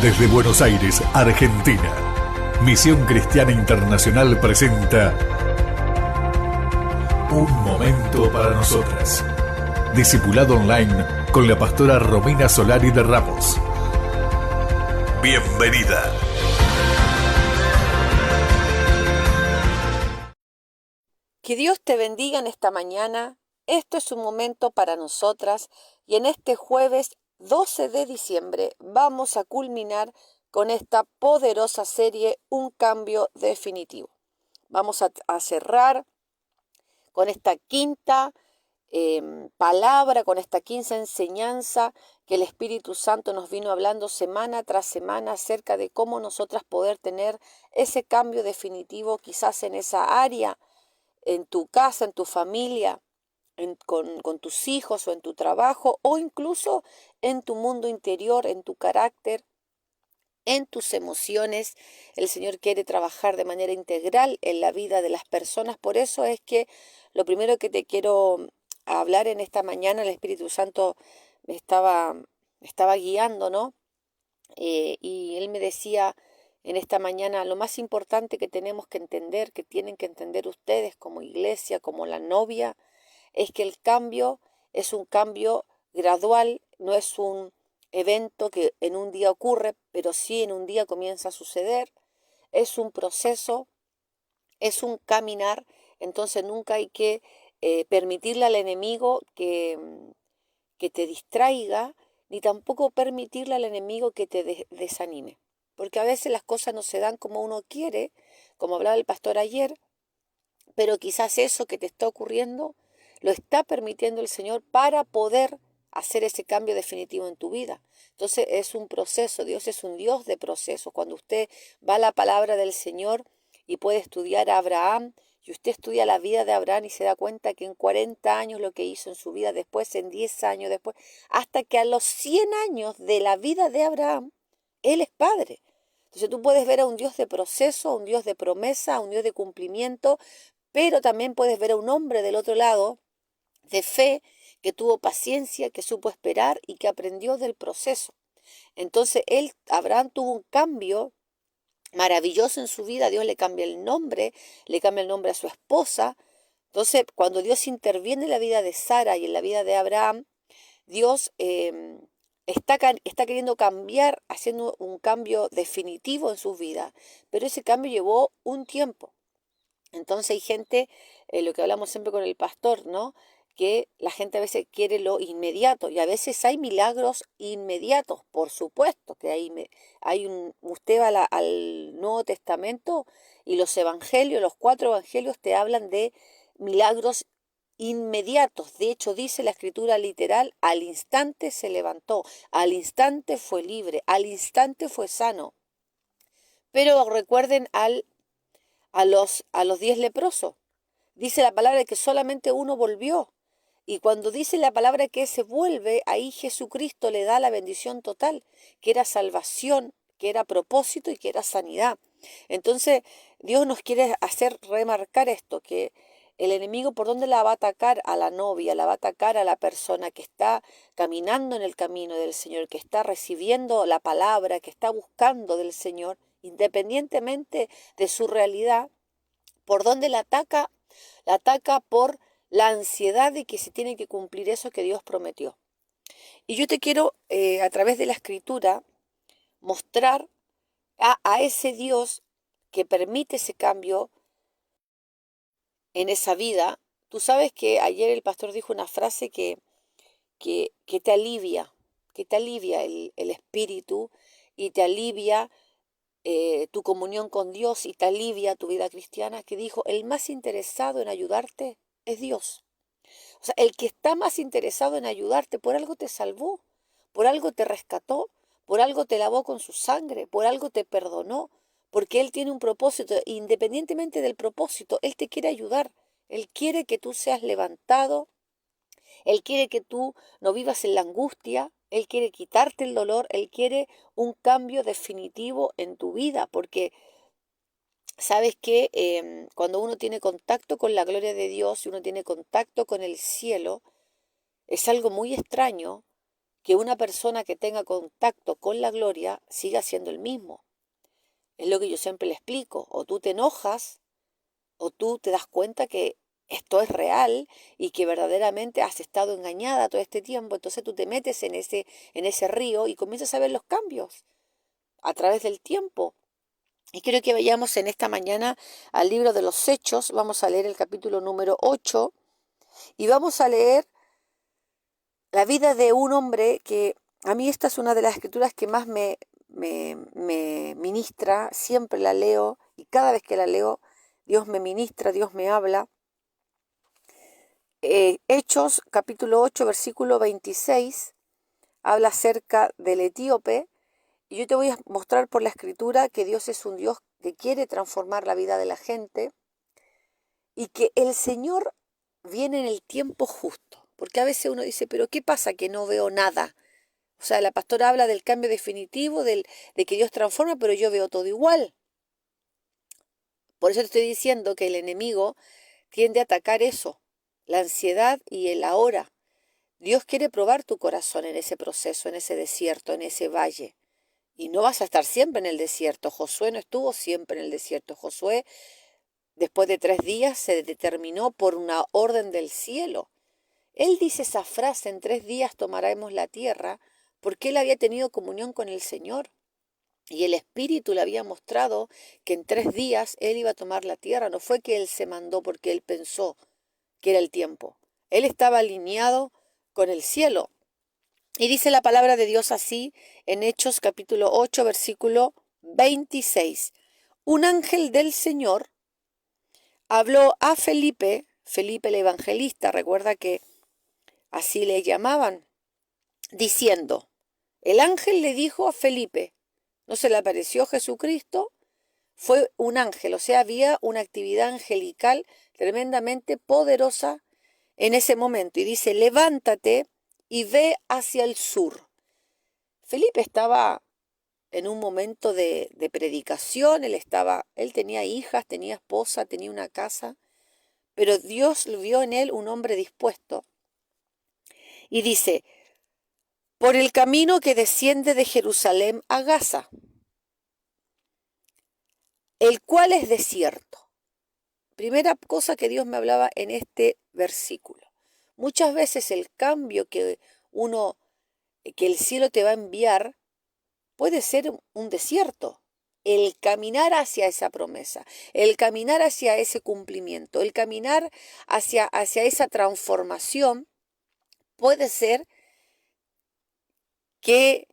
Desde Buenos Aires, Argentina, Misión Cristiana Internacional presenta Un Momento para Nosotras. Discipulado online con la pastora Romina Solari de Ramos. Bienvenida. Que Dios te bendiga en esta mañana. Esto es un momento para nosotras y en este jueves 12 de diciembre vamos a culminar con esta poderosa serie Un Cambio Definitivo. Vamos a cerrar con esta quinta palabra, con esta quinta enseñanza que el Espíritu Santo nos vino hablando semana tras semana acerca de cómo nosotras poder tener ese cambio definitivo quizás en esa área, en tu casa, en tu familia, con tus hijos o en tu trabajo o incluso en tu mundo interior, en tu carácter, en tus emociones. El Señor quiere trabajar de manera integral en la vida de las personas. Por eso es que lo primero que te quiero hablar en esta mañana, el Espíritu Santo me estaba guiando, ¿no? Y Él me decía en esta mañana, lo más importante que tenemos que entender, que tienen que entender ustedes como iglesia, como la novia, es que el cambio es un cambio gradual, no es un evento que en un día ocurre, pero sí en un día comienza a suceder. Es un proceso, es un caminar, entonces nunca hay que permitirle al enemigo que te distraiga, ni tampoco permitirle al enemigo que te desanime. Porque a veces las cosas no se dan como uno quiere, como hablaba el pastor ayer, pero quizás eso que te está ocurriendo lo está permitiendo el Señor para poder hacer ese cambio definitivo en tu vida. Entonces es un proceso, Dios es un Dios de procesos. Cuando usted va a la palabra del Señor y puede estudiar a Abraham, y usted estudia la vida de Abraham y se da cuenta que en 40 años lo que hizo en su vida, después en 10 años después, hasta que a los 100 años de la vida de Abraham, Él es padre. Entonces tú puedes ver a un Dios de proceso, a un Dios de promesa, a un Dios de cumplimiento, pero también puedes ver a un hombre del otro lado de fe que tuvo paciencia, que supo esperar y que aprendió del proceso. Entonces Abraham tuvo un cambio maravilloso en su vida. Dios le cambia el nombre a su esposa. Entonces cuando Dios interviene en la vida de Sara y en la vida de Abraham, Dios está queriendo cambiar, haciendo un cambio definitivo en sus vidas, pero ese cambio llevó un tiempo. Entonces hay gente, lo que hablamos siempre con el pastor, ¿no? Que la gente a veces quiere lo inmediato y a veces hay milagros inmediatos, por supuesto que usted va al Nuevo Testamento y los evangelios, los 4 evangelios te hablan de milagros inmediatos. De hecho dice la escritura literal, al instante se levantó, al instante fue libre, al instante fue sano. Pero recuerden a los 10 leprosos. Dice la palabra que solamente uno volvió. Y cuando dice la palabra que se vuelve, ahí Jesucristo le da la bendición total, que era salvación, que era propósito y que era sanidad. Entonces, Dios nos quiere hacer remarcar esto, que el enemigo por dónde la va a atacar a la novia, la va a atacar a la persona que está caminando en el camino del Señor, que está recibiendo la palabra, que está buscando del Señor, independientemente de su realidad. ¿Por dónde la ataca? La ataca por la ansiedad de que se tiene que cumplir eso que Dios prometió. Y yo te quiero, a través de la escritura, mostrar a ese Dios que permite ese cambio en esa vida. Tú sabes que ayer el pastor dijo una frase que te alivia, el espíritu y te alivia tu comunión con Dios y te alivia tu vida cristiana, que dijo, el más interesado en ayudarte es Dios. O sea, el que está más interesado en ayudarte, por algo te salvó, por algo te rescató, por algo te lavó con su sangre, por algo te perdonó, porque Él tiene un propósito. Independientemente del propósito, Él te quiere ayudar. Él quiere que tú seas levantado. Él quiere que tú no vivas en la angustia. Él quiere quitarte el dolor. Él quiere un cambio definitivo en tu vida, porque sabes que cuando uno tiene contacto con la gloria de Dios y uno tiene contacto con el cielo, es algo muy extraño que una persona que tenga contacto con la gloria siga siendo el mismo. Es lo que yo siempre le explico. O tú te enojas, o tú te das cuenta que esto es real y que verdaderamente has estado engañada todo este tiempo. Entonces tú te metes en ese río y comienzas a ver los cambios a través del tiempo. Y quiero que vayamos en esta mañana al libro de los Hechos. Vamos a leer el capítulo número 8 y vamos a leer la vida de un hombre que a mí esta es una de las escrituras que más me ministra. Siempre la leo y cada vez que la leo Dios me ministra, Dios me habla. Hechos capítulo 8 versículo 26 habla acerca del etíope. Y yo te voy a mostrar por la escritura que Dios es un Dios que quiere transformar la vida de la gente y que el Señor viene en el tiempo justo. Porque a veces uno dice, pero ¿qué pasa que no veo nada? O sea, la pastora habla del cambio definitivo, de que Dios transforma, pero yo veo todo igual. Por eso te estoy diciendo que el enemigo tiende a atacar eso, la ansiedad y el ahora. Dios quiere probar tu corazón en ese proceso, en ese desierto, en ese valle. Y no vas a estar siempre en el desierto. Josué no estuvo siempre en el desierto. Josué, después de 3 días, se determinó por una orden del cielo. Él dice esa frase, en 3 días tomaremos la tierra, porque él había tenido comunión con el Señor. Y el Espíritu le había mostrado que en 3 días él iba a tomar la tierra. No fue que él se mandó porque él pensó que era el tiempo. Él estaba alineado con el cielo. Y dice la palabra de Dios así en Hechos capítulo 8 versículo 26. Un ángel del Señor habló a Felipe, Felipe el evangelista, recuerda que así le llamaban, diciendo, el ángel le dijo a Felipe, no se le apareció Jesucristo, fue un ángel, o sea, había una actividad angelical tremendamente poderosa en ese momento. Y dice, levántate y ve hacia el sur. Felipe estaba en un momento de predicación, él tenía hijas, tenía esposa, tenía una casa, pero Dios vio en él un hombre dispuesto. Y dice, por el camino que desciende de Jerusalén a Gaza, el cual es desierto. Primera cosa que Dios me hablaba en este versículo. Muchas veces el cambio que el cielo te va a enviar puede ser un desierto. El caminar hacia esa promesa, el caminar hacia ese cumplimiento, el caminar hacia esa transformación puede ser que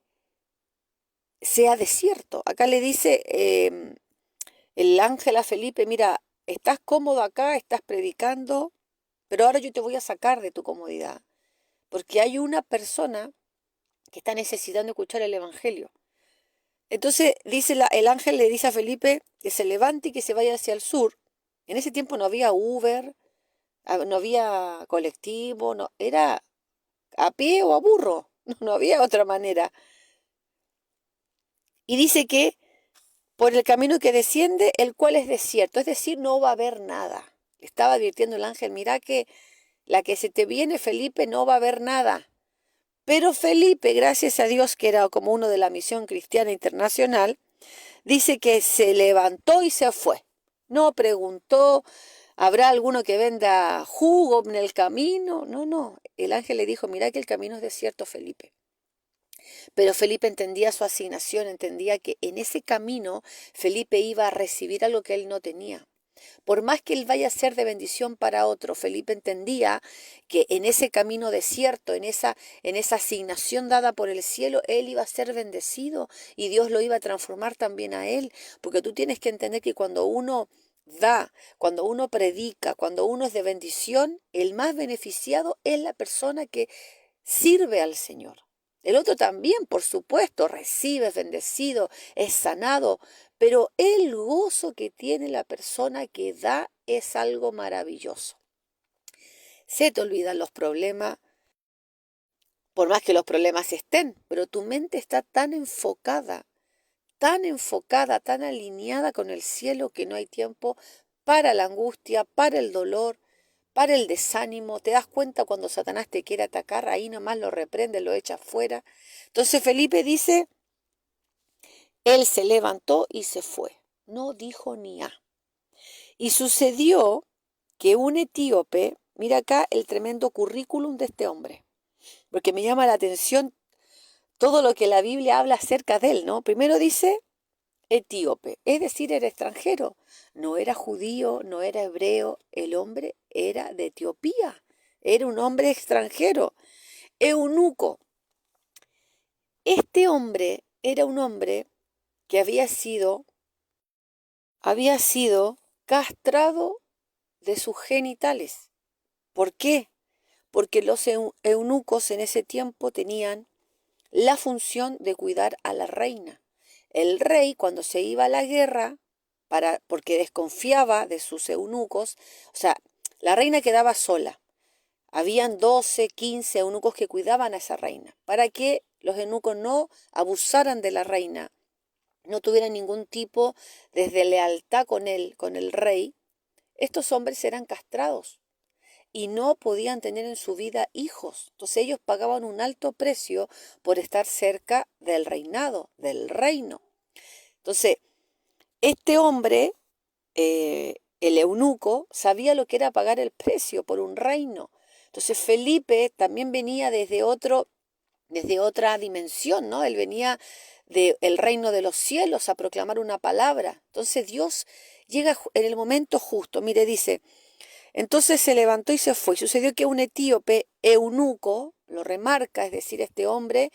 sea desierto. Acá le dice el ángel a Felipe, mira, estás cómodo acá, estás predicando, pero ahora yo te voy a sacar de tu comodidad, porque hay una persona que está necesitando escuchar el evangelio. Entonces el ángel le dice a Felipe que se levante y que se vaya hacia el sur. En ese tiempo no había Uber, no había colectivo, no, era a pie o a burro, no había otra manera. Y dice que por el camino que desciende, el cual es desierto, es decir, no va a haber nada. Le estaba advirtiendo el ángel, mira que la que se te viene, Felipe, no va a haber nada. Pero Felipe, gracias a Dios que era como uno de la Misión Cristiana Internacional, dice que se levantó y se fue. No preguntó, ¿habrá alguno que venda jugo en el camino? No. El ángel le dijo, mira que el camino es desierto, Felipe. Pero Felipe entendía su asignación, entendía que en ese camino Felipe iba a recibir algo que él no tenía. Por más que él vaya a ser de bendición para otro, Felipe entendía que en ese camino desierto, en esa asignación dada por el cielo, él iba a ser bendecido y Dios lo iba a transformar también a él. Porque tú tienes que entender que cuando uno da, cuando uno predica, cuando uno es de bendición, el más beneficiado es la persona que sirve al Señor. El otro también, por supuesto, recibe, es bendecido, es sanado, pero el gozo que tiene la persona que da es algo maravilloso. Se te olvidan los problemas, por más que los problemas estén, pero tu mente está tan enfocada, tan alineada con el cielo que no hay tiempo para la angustia, para el dolor, para el desánimo. Te das cuenta cuando Satanás te quiere atacar, ahí nomás lo reprende, lo echa fuera. Entonces Felipe dice, él se levantó y se fue. No dijo ni a. Y sucedió que un etíope, mira acá el tremendo currículum de este hombre, porque me llama la atención todo lo que la Biblia habla acerca de él, ¿no? Primero dice etíope, es decir, era extranjero, no era judío, no era hebreo, el hombre era de Etiopía, era un hombre extranjero, eunuco. Este hombre era un hombre que había sido castrado de sus genitales. ¿Por qué? Porque los eunucos en ese tiempo tenían la función de cuidar a la reina. El rey, cuando se iba a la guerra, porque desconfiaba de sus eunucos, o sea, la reina quedaba sola. Habían 12, 15 eunucos que cuidaban a esa reina, para que los eunucos no abusaran de la reina, no tuvieran ningún tipo de lealtad con el rey. Estos hombres eran castrados y no podían tener en su vida hijos. Entonces ellos pagaban un alto precio por estar cerca del reinado, del reino. Entonces, este hombre, el eunuco, sabía lo que era pagar el precio por un reino. Entonces Felipe también venía desde otra dimensión, ¿no? Él venía del reino de los cielos a proclamar una palabra. Entonces Dios llega en el momento justo. Mire, dice, entonces se levantó y se fue. Y sucedió que un etíope eunuco, lo remarca, es decir, este hombre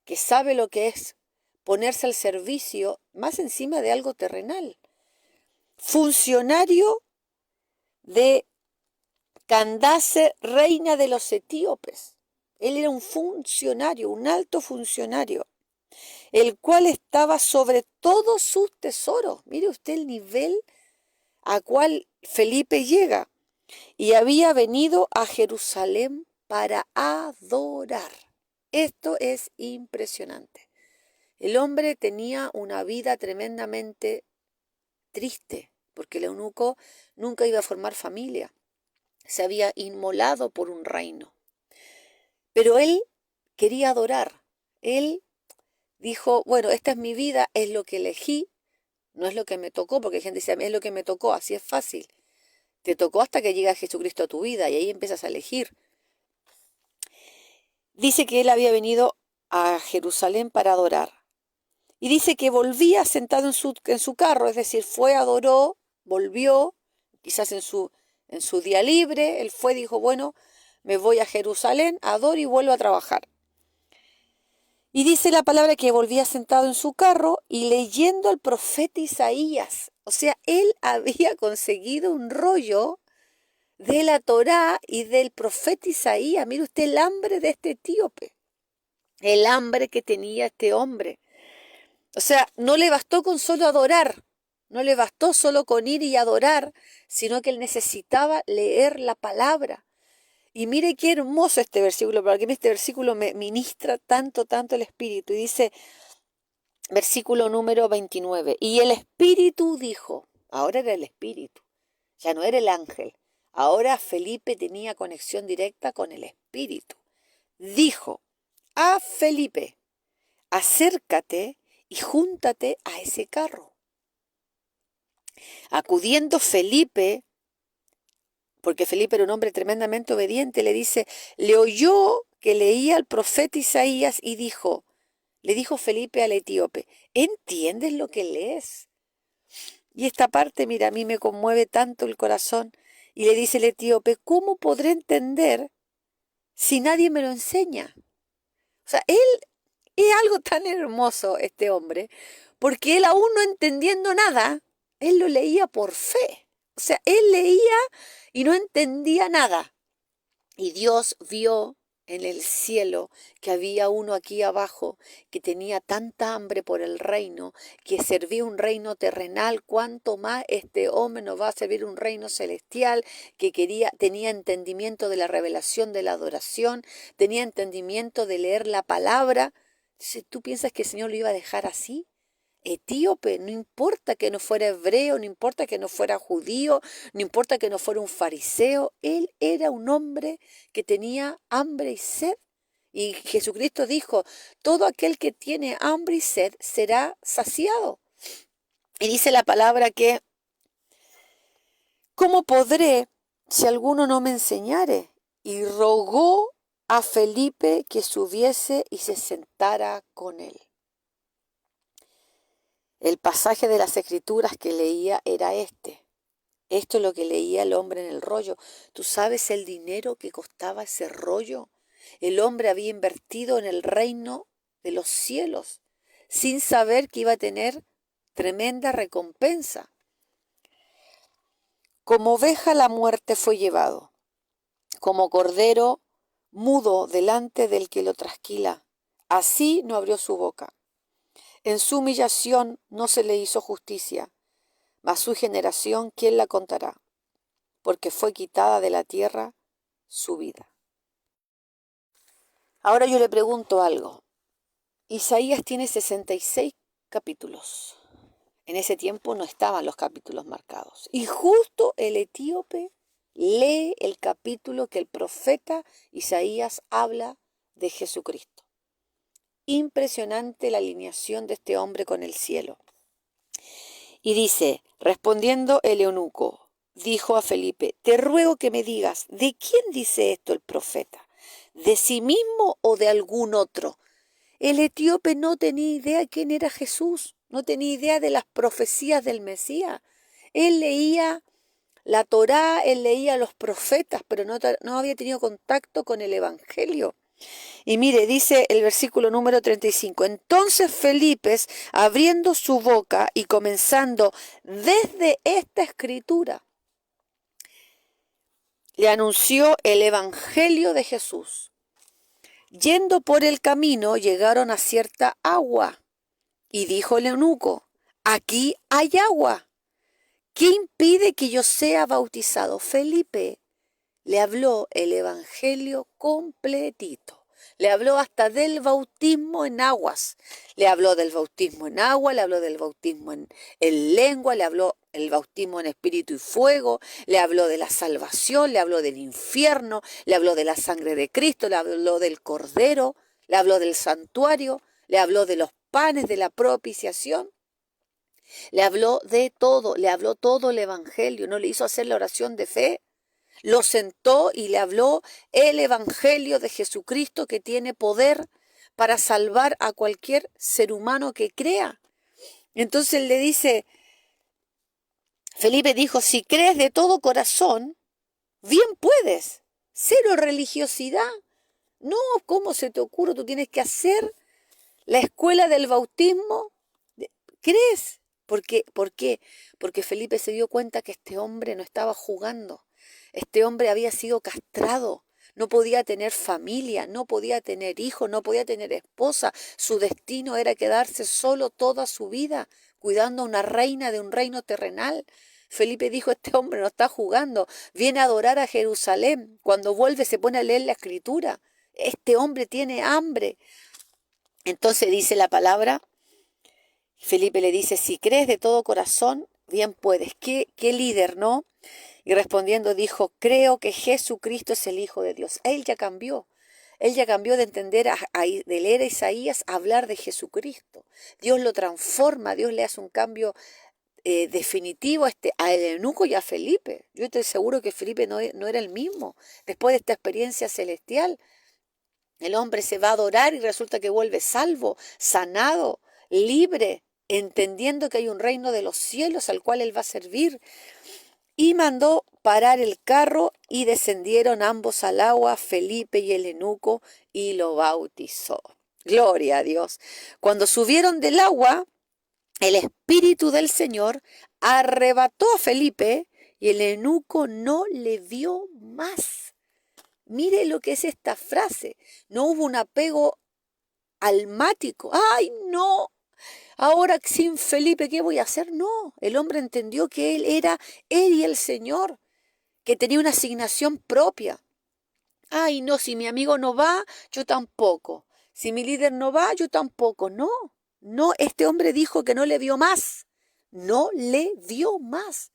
que sabe lo que es ponerse al servicio más encima de algo terrenal, funcionario de Candace, reina de los etíopes. Él era un funcionario, un alto funcionario, el cual estaba sobre todos sus tesoros. Mire usted el nivel a cual Felipe llega. Y había venido a Jerusalén para adorar. Esto es impresionante. El hombre tenía una vida tremendamente triste, porque el eunuco nunca iba a formar familia. Se había inmolado por un reino. Pero él quería adorar. Él dijo, bueno, esta es mi vida, es lo que elegí, no es lo que me tocó, porque hay gente que dice, es lo que me tocó, así es fácil. Te tocó hasta que llega Jesucristo a tu vida y ahí empiezas a elegir. Dice que él había venido a Jerusalén para adorar. Y dice que volvía sentado en su carro, es decir, fue, adoró, volvió, quizás en su día libre, él fue, dijo, bueno, me voy a Jerusalén, adoro y vuelvo a trabajar. Y dice la palabra que volvía sentado en su carro y leyendo al profeta Isaías. O sea, él había conseguido un rollo de la Torá y del profeta Isaías. Mire usted el hambre de este etíope, el hambre que tenía este hombre. O sea, no le bastó con solo adorar, no le bastó solo con ir y adorar, sino que él necesitaba leer la palabra. Y mire qué hermoso este versículo, porque este versículo me ministra tanto, tanto el Espíritu. Y dice, versículo número 29, y el Espíritu dijo, ahora era el Espíritu, ya no era el ángel, ahora Felipe tenía conexión directa con el Espíritu. Dijo a Felipe, acércate y júntate a ese carro. Acudiendo Felipe, porque Felipe era un hombre tremendamente obediente, le dice, le oyó que leía al profeta Isaías y le dijo Felipe al etíope, ¿entiendes lo que lees? Y esta parte, mira, a mí me conmueve tanto el corazón. Y le dice el etíope, ¿cómo podré entender si nadie me lo enseña? O sea, él es algo tan hermoso, este hombre, porque él aún no entendiendo nada, él lo leía por fe. O sea, él leía y no entendía nada. Y Dios vio en el cielo que había uno aquí abajo que tenía tanta hambre por el reino, que servía un reino terrenal, cuanto más este hombre nos va a servir un reino celestial, que tenía entendimiento de la revelación de la adoración, tenía entendimiento de leer la palabra. Entonces, ¿tú piensas que el Señor lo iba a dejar así? etíope, no importa que no fuera hebreo, no importa que no fuera judío, no importa que no fuera un fariseo, él era un hombre que tenía hambre y sed. Y Jesucristo dijo, todo aquel que tiene hambre y sed será saciado. Y dice la palabra que, ¿cómo podré si alguno no me enseñare? Y rogó a Felipe que subiese y se sentara con él. El pasaje de las Escrituras que leía era este. Esto es lo que leía el hombre en el rollo. ¿Tú sabes el dinero que costaba ese rollo? El hombre había invertido en el reino de los cielos sin saber que iba a tener tremenda recompensa. Como oveja a la muerte fue llevado, como cordero mudo delante del que lo trasquila. Así no abrió su boca. En su humillación no se le hizo justicia, mas su generación, ¿quién la contará? Porque fue quitada de la tierra su vida. Ahora yo le pregunto algo. Isaías tiene 66 capítulos. En ese tiempo no estaban los capítulos marcados. Y justo el etíope lee el capítulo que el profeta Isaías habla de Jesucristo. Impresionante la alineación de este hombre con el cielo. Y dice, respondiendo el eunuco, dijo a Felipe, te ruego que me digas, ¿de quién dice esto el profeta? ¿De sí mismo o de algún otro? El etíope no tenía idea quién era Jesús, no tenía idea de las profecías del Mesías. Él leía la Torá, él leía los profetas, pero no había tenido contacto con el Evangelio. Y mire, dice el versículo número 35, entonces Felipe, abriendo su boca y comenzando desde esta escritura, le anunció el Evangelio de Jesús. Yendo por el camino, llegaron a cierta agua, y dijo el eunuco, aquí hay agua. ¿Qué impide que yo sea bautizado? Felipe le habló el Evangelio completito. Le habló hasta del bautismo en aguas. Le habló del bautismo en agua, le habló del bautismo en lengua, le habló el bautismo en espíritu y fuego, le habló de la salvación, le habló del infierno, le habló de la sangre de Cristo, le habló del Cordero, le habló del santuario, le habló de los panes de la propiciación. Le habló de todo, le habló todo el Evangelio, no le hizo hacer la oración de fe. Lo sentó y le habló el Evangelio de Jesucristo que tiene poder para salvar a cualquier ser humano que crea. Entonces le dice, Felipe dijo, si crees de todo corazón, bien puedes. Cero religiosidad. No, ¿cómo se te ocurre? Tú tienes que hacer la escuela del bautismo. ¿Crees? ¿Por qué? Porque Felipe se dio cuenta que este hombre no estaba jugando. Este hombre había sido castrado, no podía tener familia, no podía tener hijos, no podía tener esposa. Su destino era quedarse solo toda su vida, cuidando a una reina de un reino terrenal. Felipe dijo, este hombre no está jugando, viene a adorar a Jerusalén. Cuando vuelve se pone a leer la escritura. Este hombre tiene hambre. Entonces dice la palabra, Felipe le dice, si crees de todo corazón, bien puedes. ¿Qué líder, no? Y respondiendo dijo, creo que Jesucristo es el Hijo de Dios. Él ya cambió de entender, de leer a Isaías, a hablar de Jesucristo. Dios lo transforma, Dios le hace un cambio definitivo a el eunuco y a Felipe. Yo estoy seguro que Felipe no era el mismo. Después de esta experiencia celestial, el hombre se va a adorar y resulta que vuelve salvo, sanado, libre, entendiendo que hay un reino de los cielos al cual él va a servir. Y mandó parar el carro y descendieron ambos al agua, Felipe y el eunuco, y lo bautizó. Gloria a Dios. Cuando subieron del agua, el Espíritu del Señor arrebató a Felipe y el eunuco no le vio más. Mire lo que es esta frase. No hubo un apego almático. ¡Ay, no! Ahora sin Felipe, ¿qué voy a hacer? No, el hombre entendió que él era él y el Señor, que tenía una asignación propia. Ay, no, si mi amigo no va, yo tampoco. Si mi líder no va, yo tampoco. No, No, este hombre dijo que no le vio más. No le vio más.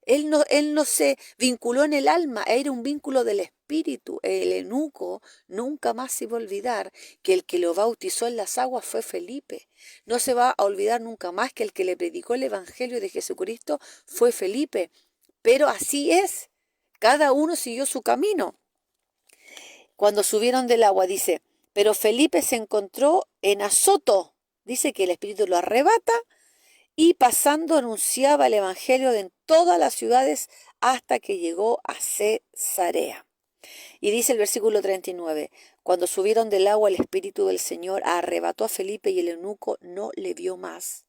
Él no se vinculó en el alma, era un vínculo del espíritu. El eunuco nunca más se va a olvidar que el que lo bautizó en las aguas fue Felipe. No se va a olvidar nunca más que el que le predicó el evangelio de Jesucristo fue Felipe. Pero así es, cada uno siguió su camino. Cuando subieron del agua, dice, pero Felipe se encontró en Azoto. Dice que el espíritu lo arrebata y pasando anunciaba el evangelio en todas las ciudades hasta que llegó a Cesarea. Y dice el versículo 39, cuando subieron del agua el espíritu del Señor arrebató a Felipe y el eunuco no le vio más.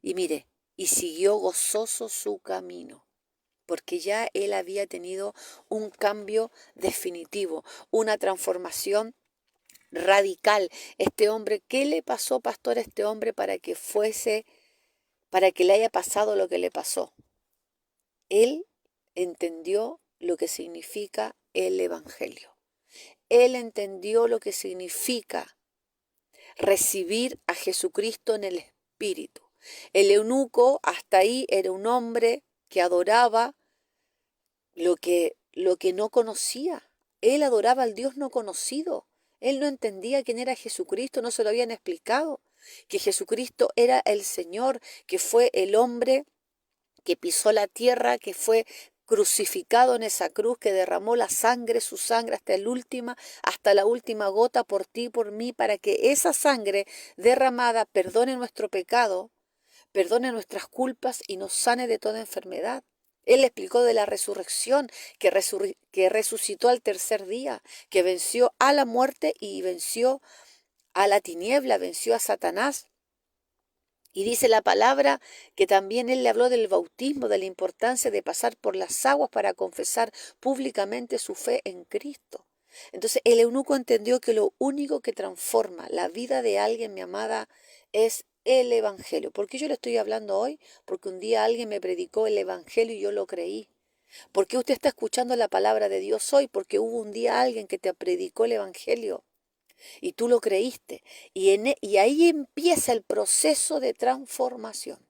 Y mire, y siguió gozoso su camino, porque ya él había tenido un cambio definitivo, una transformación radical. Este hombre, ¿qué le pasó, pastor, a este hombre para que le haya pasado lo que le pasó? Él entendió lo que significa el evangelio. Él entendió lo que significa recibir a Jesucristo en el espíritu. El eunuco hasta ahí era un hombre que adoraba lo que no conocía. Él adoraba al Dios no conocido. Él no entendía quién era Jesucristo, no se lo habían explicado. Que Jesucristo era el Señor, que fue el hombre que pisó la tierra, que fue crucificado en esa cruz, que derramó su sangre hasta la última gota por ti y por mí, para que esa sangre derramada perdone nuestro pecado, perdone nuestras culpas y nos sane de toda enfermedad. Él explicó de la resurrección, que resucitó al tercer día, que venció a la muerte y venció a la tiniebla, venció a Satanás. Y dice la palabra que también él le habló del bautismo, de la importancia de pasar por las aguas para confesar públicamente su fe en Cristo. Entonces el eunuco entendió que lo único que transforma la vida de alguien, mi amada, es el evangelio. ¿Por qué yo le estoy hablando hoy? Porque un día alguien me predicó el evangelio y yo lo creí. ¿Por qué usted está escuchando la palabra de Dios hoy? Porque hubo un día alguien que te predicó el evangelio y tú lo creíste. Y ahí empieza el proceso de transformación.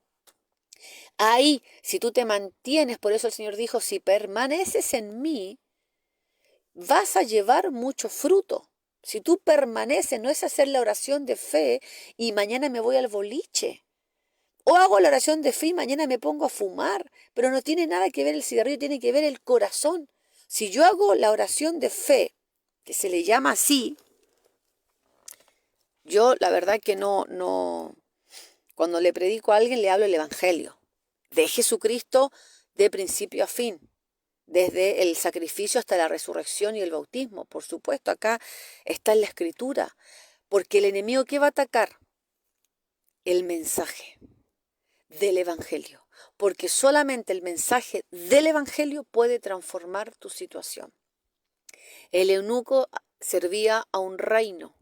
Ahí, si tú te mantienes, por eso el Señor dijo, si permaneces en mí, vas a llevar mucho fruto. Si tú permaneces, no es hacer la oración de fe y mañana me voy al boliche. O hago la oración de fe y mañana me pongo a fumar. Pero no tiene nada que ver el cigarrillo, tiene que ver el corazón. Si yo hago la oración de fe, que se le llama así, yo la verdad que no, cuando le predico a alguien le hablo el evangelio de Jesucristo de principio a fin, desde el sacrificio hasta la resurrección y el bautismo. Por supuesto, acá está en la escritura, porque el enemigo, ¿qué va a atacar? El mensaje del evangelio, porque solamente el mensaje del evangelio puede transformar tu situación. El eunuco servía a un reino.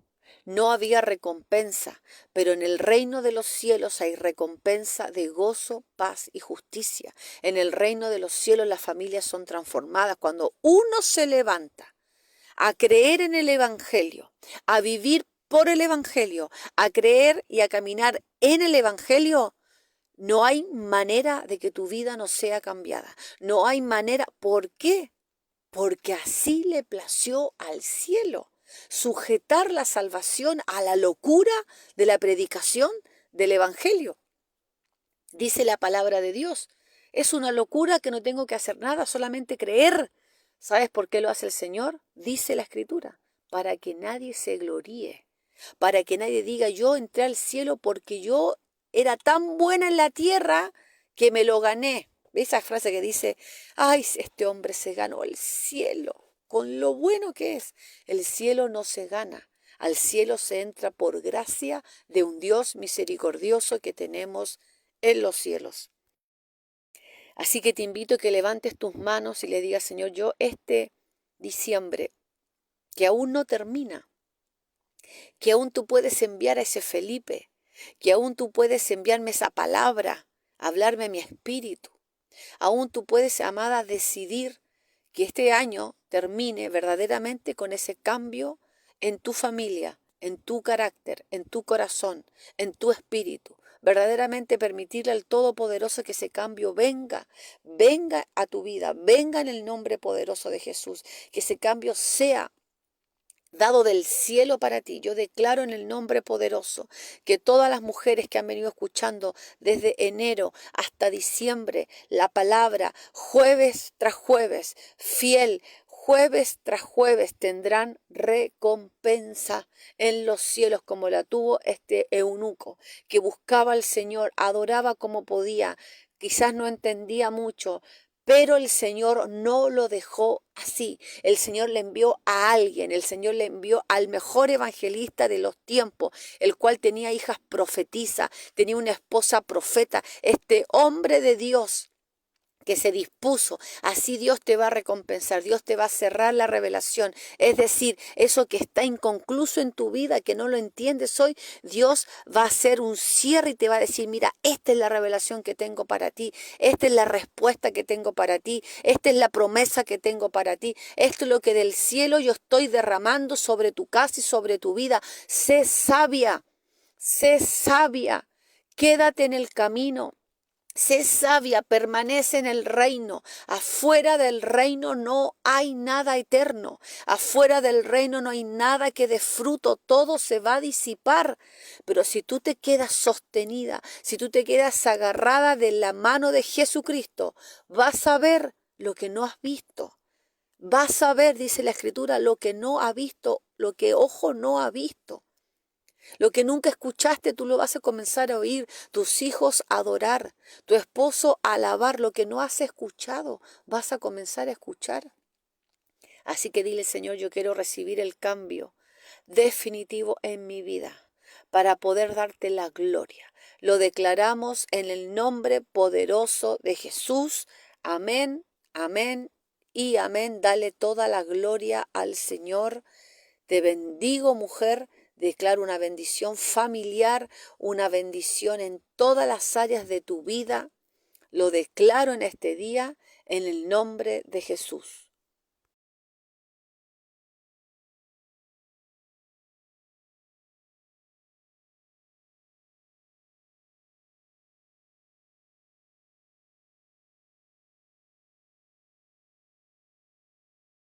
No había recompensa, pero en el reino de los cielos hay recompensa de gozo, paz y justicia. En el reino de los cielos las familias son transformadas. Cuando uno se levanta a creer en el evangelio, a vivir por el evangelio, a creer y a caminar en el evangelio, no hay manera de que tu vida no sea cambiada. No hay manera. ¿Por qué? Porque así le plació al cielo. Sujetar la salvación a la locura de la predicación del evangelio. Dice la palabra de Dios. Es una locura que no tengo que hacer nada, solamente creer. ¿Sabes por qué lo hace el Señor? Dice la Escritura. Para que nadie se gloríe. Para que nadie diga, yo entré al cielo porque yo era tan buena en la tierra que me lo gané. Esa frase que dice, ay, este hombre se ganó el cielo. Con lo bueno que es, el cielo no se gana. Al cielo se entra por gracia de un Dios misericordioso que tenemos en los cielos. Así que te invito a que levantes tus manos y le digas, Señor, yo este diciembre, que aún no termina, que aún tú puedes enviar a ese Felipe, que aún tú puedes enviarme esa palabra, hablarme a mi espíritu. Aún tú puedes, amada, decidir que este año termine verdaderamente con ese cambio en tu familia, en tu carácter, en tu corazón, en tu espíritu. Verdaderamente permitirle al Todopoderoso que ese cambio venga a tu vida, venga en el nombre poderoso de Jesús, que ese cambio sea dado del cielo para ti. Yo declaro en el nombre poderoso que todas las mujeres que han venido escuchando desde enero hasta diciembre la palabra, jueves tras jueves, fiel, jueves tras jueves, tendrán recompensa en los cielos, como la tuvo este eunuco, que buscaba al Señor, adoraba como podía, quizás no entendía mucho, pero el Señor no lo dejó así. El Señor le envió a alguien, el Señor le envió al mejor evangelista de los tiempos, el cual tenía hijas profetizas, tenía una esposa profeta. Este hombre de Dios que se dispuso, así Dios te va a recompensar, Dios te va a cerrar la revelación, es decir, eso que está inconcluso en tu vida, que no lo entiendes hoy, Dios va a hacer un cierre y te va a decir, mira, esta es la revelación que tengo para ti, esta es la respuesta que tengo para ti, esta es la promesa que tengo para ti, esto es lo que del cielo yo estoy derramando sobre tu casa y sobre tu vida. Sé sabia, quédate en el camino. Sé sabia, permanece en el reino. Afuera del reino no hay nada eterno. Afuera del reino no hay nada que dé fruto. Todo se va a disipar. Pero si tú te quedas sostenida, si tú te quedas agarrada de la mano de Jesucristo, vas a ver lo que no has visto. Vas a ver, dice la Escritura, lo que no ha visto, lo que ojo no ha visto. Lo que nunca escuchaste, tú lo vas a comenzar a oír. Tus hijos a adorar, tu esposo a alabar. Lo que no has escuchado, vas a comenzar a escuchar. Así que dile, Señor, yo quiero recibir el cambio definitivo en mi vida para poder darte la gloria. Lo declaramos en el nombre poderoso de Jesús. Amén, amén y amén. Dale toda la gloria al Señor. Te bendigo, mujer. Declaro una bendición familiar, una bendición en todas las áreas de tu vida. Lo declaro en este día en el nombre de Jesús.